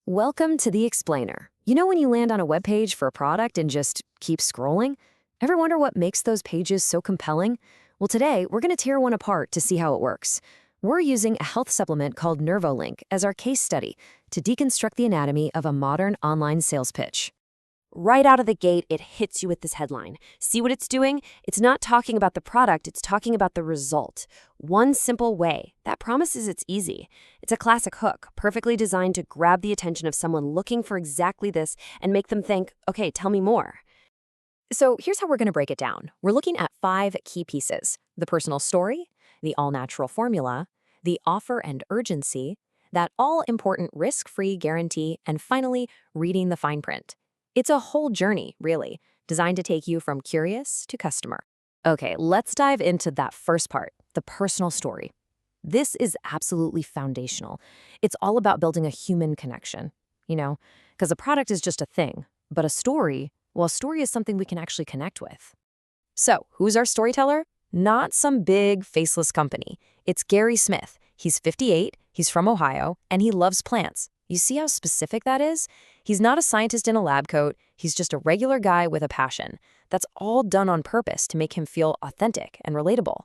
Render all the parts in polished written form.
Welcome to the Explainer. You know when you land on a web page for a product and just keep scrolling? Ever wonder what makes those pages so compelling? Well, today we're going to tear one apart to see how it works. We're using a health supplement called NervoLink as our case study to deconstruct the anatomy of a modern online sales pitch. Right out of the gate, it hits you with this headline. See what it's doing? It's not talking about the product, it's talking about the result. One simple way. That promises it's easy. It's a classic hook, perfectly designed to grab the attention of someone looking for exactly this and make them think, okay, tell me more. So here's how we're going to break it down. We're looking at 5 key pieces: the personal story, the all-natural formula, the offer and urgency, that all-important risk-free guarantee, and finally, reading the fine print. It's a whole journey, really, designed to take you from curious to customer. Okay, let's dive into that first part, the personal story. This is absolutely foundational. It's all about building a human connection, because a product is just a thing, but a story, well, a story is something we can actually connect with. So, who's our storyteller? Not some big, faceless company. It's Gary Smith. He's 58, he's from Ohio, and he loves plants. You see how specific that is? He's not a scientist in a lab coat. He's just a regular guy with a passion. That's all done on purpose to make him feel authentic and relatable.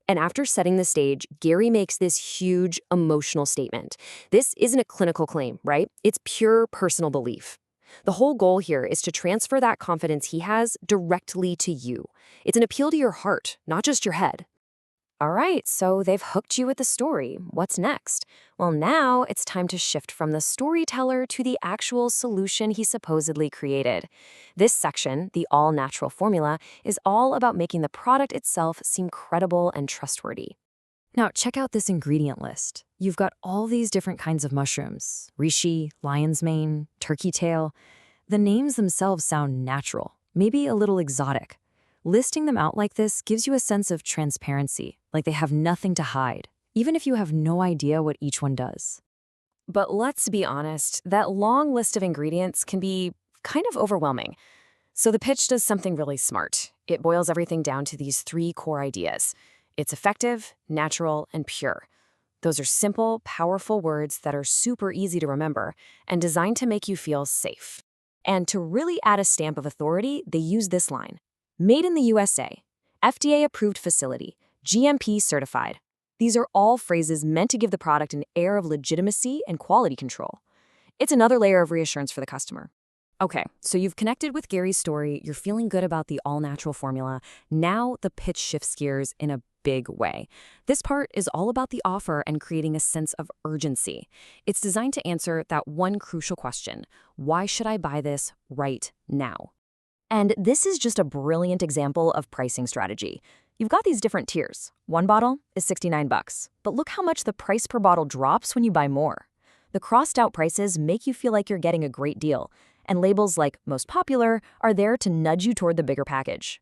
And after setting the stage, Gary makes this huge emotional statement. This isn't a clinical claim, right? It's pure personal belief. The whole goal here is to transfer that confidence he has directly to you. It's an appeal to your heart, not just your head. All right, so they've hooked you with the story. What's next? Well, now it's time to shift from the storyteller to the actual solution he supposedly created. This section, the all-natural formula, is all about making the product itself seem credible and trustworthy. Now, check out this ingredient list. You've got all these different kinds of mushrooms: reishi, lion's mane, turkey tail. The names themselves sound natural, maybe a little exotic. Listing them out like this gives you a sense of transparency, like they have nothing to hide, even if you have no idea what each one does. But let's be honest, that long list of ingredients can be kind of overwhelming. So the pitch does something really smart. It boils everything down to these 3 core ideas. It's effective, natural, and pure. Those are simple, powerful words that are super easy to remember and designed to make you feel safe. And to really add a stamp of authority, they use this line: made in the USA, FDA-approved facility, GMP-certified. These are all phrases meant to give the product an air of legitimacy and quality control. It's another layer of reassurance for the customer. Okay, so you've connected with Gary's story, you're feeling good about the all-natural formula. Now the pitch shifts gears in a big way. This part is all about the offer and creating a sense of urgency. It's designed to answer that one crucial question: why should I buy this right now? And this is just a brilliant example of pricing strategy. You've got these different tiers. One bottle is $69, but look how much the price per bottle drops when you buy more. The crossed out prices make you feel like you're getting a great deal, and labels like most popular are there to nudge you toward the bigger package.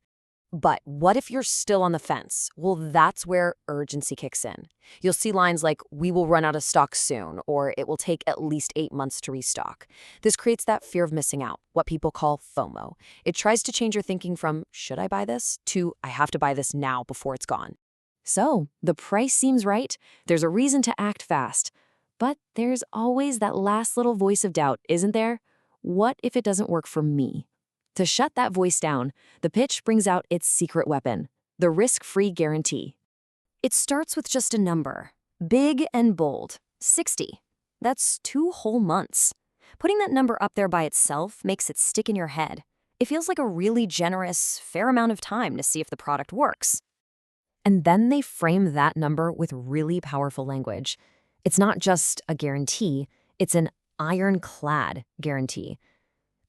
But what if you're still on the fence? Well, that's where urgency kicks in. You'll see lines like, "We will run out of stock soon," or "It will take at least 8 months to restock." This creates that fear of missing out, what people call FOMO. It tries to change your thinking from, "Should I buy this?" to, "I have to buy this now before it's gone." So, the price seems right. There's a reason to act fast. But there's always that last little voice of doubt, isn't there? What if it doesn't work for me? To shut that voice down, the pitch brings out its secret weapon, the risk-free guarantee. It starts with just a number, big and bold, 60. That's 2 whole months. Putting that number up there by itself makes it stick in your head. It feels like a really generous, fair amount of time to see if the product works. And then they frame that number with really powerful language. It's not just a guarantee, it's an ironclad guarantee.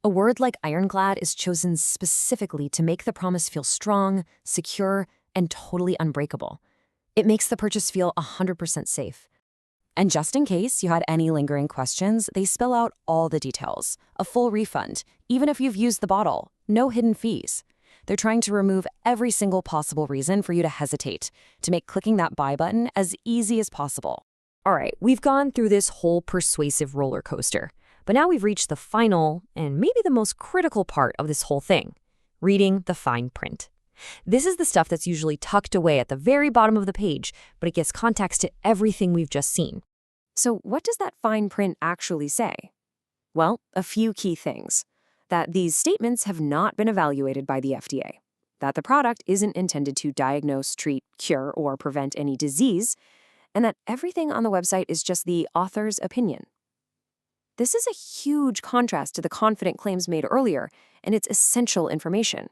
A word like ironclad is chosen specifically to make the promise feel strong, secure, and totally unbreakable. It makes the purchase feel 100% safe. And just in case you had any lingering questions, they spell out all the details. A full refund, even if you've used the bottle. No hidden fees. They're trying to remove every single possible reason for you to hesitate, to make clicking that buy button as easy as possible. All right, we've gone through this whole persuasive roller coaster. But now we've reached the final, and maybe the most critical part of this whole thing: reading the fine print. This is the stuff that's usually tucked away at the very bottom of the page, but it gives context to everything we've just seen. So what does that fine print actually say? Well, a few key things. That these statements have not been evaluated by the FDA. That the product isn't intended to diagnose, treat, cure, or prevent any disease. And that everything on the website is just the author's opinion. This is a huge contrast to the confident claims made earlier, and it's essential information.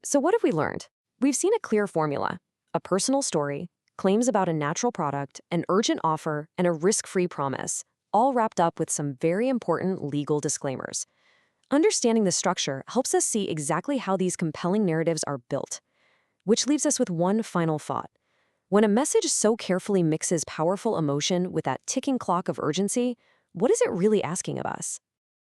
So what have we learned? We've seen a clear formula, a personal story, claims about a natural product, an urgent offer, and a risk-free promise, all wrapped up with some very important legal disclaimers. Understanding the structure helps us see exactly how these compelling narratives are built. Which leaves us with one final thought. When a message so carefully mixes powerful emotion with that ticking clock of urgency, what is it really asking of us?